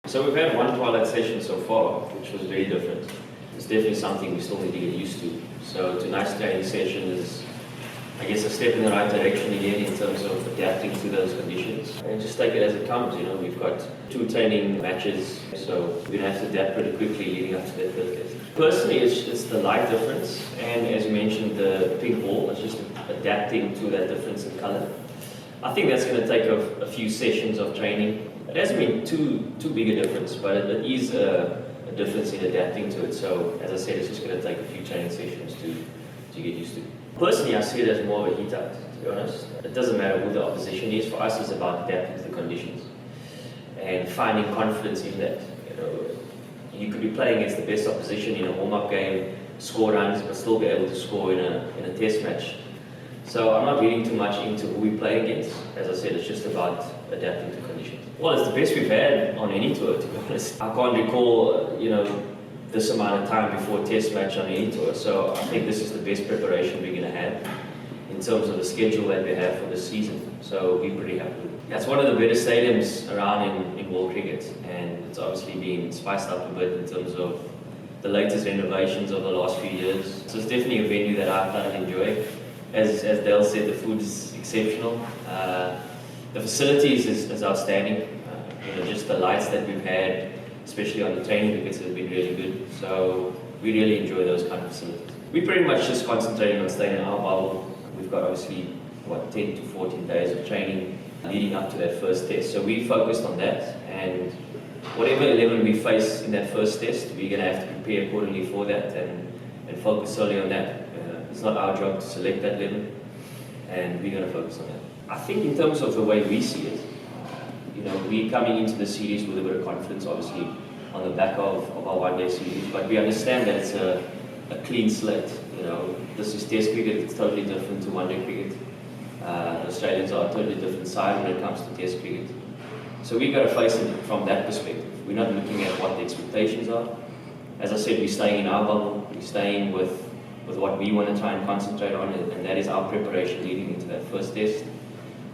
So we've had one twilight session so far, which was very different. It's definitely something we still need to get used to. So tonight's training session is, I guess, a step in the right direction again in terms of adapting to those conditions. And just take it as it comes, we've got 2 training matches, so we're going to have to adapt pretty quickly leading up to that first test. Personally, it's the light difference, and as you mentioned, the pink ball, it's just adapting to that difference in colour. I think that's going to take a few sessions of training. It hasn't been too big a difference, but it is a difference in adapting to it. So, as I said, it's just going to take a few training sessions to get used to. Personally, I see it as more of a heat out, to be honest. It doesn't matter who the opposition is. For us, it's about adapting to the conditions and finding confidence in that. You could be playing against the best opposition in a warm-up game, score runs, but still be able to score in a test match. So I'm not reading too much into who we play against. As I said, it's just about adapting to conditions. Well, it's the best we've had on any tour, to be honest. I can't recall, this amount of time before a test match on any tour. So I think this is the best preparation we're going to have in terms of the schedule that we have for this season. So we're pretty happy with it. It's one of the better stadiums around in world cricket, and it's obviously been spiced up a bit in terms of the latest renovations of the last few years. So it's definitely a venue that I thoroughly enjoy. As Dale said, the food is exceptional. The facilities is outstanding. Just the lights that we've had, especially on the training wickets, have been really good. So we really enjoy those kind of facilities. We're pretty much just concentrating on staying in our bubble. We've got obviously 10 to 14 days of training leading up to that first test. So we focused on that, and whatever 11 we face in that first test, we're going to have to prepare accordingly for that and focus solely on that. It's not our job to select that 11, and we're going to focus on that. I think in terms of the way we see it, we're coming into the series with a bit of confidence, obviously, on the back of our one-day series, but we understand that it's a clean slate. This is test cricket, it's totally different to one-day cricket. The Australians are a totally different side when it comes to test cricket. So we've got to face it from that perspective. We're not looking at what the expectations are. As I said, we're staying in our bubble, we're staying with what we want to try and concentrate on, and that is our preparation leading into that first test.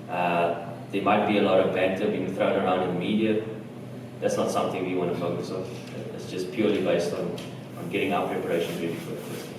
There might be a lot of banter being thrown around in the media. That's not something we want to focus on. It's just purely based on getting our preparation ready for the first test.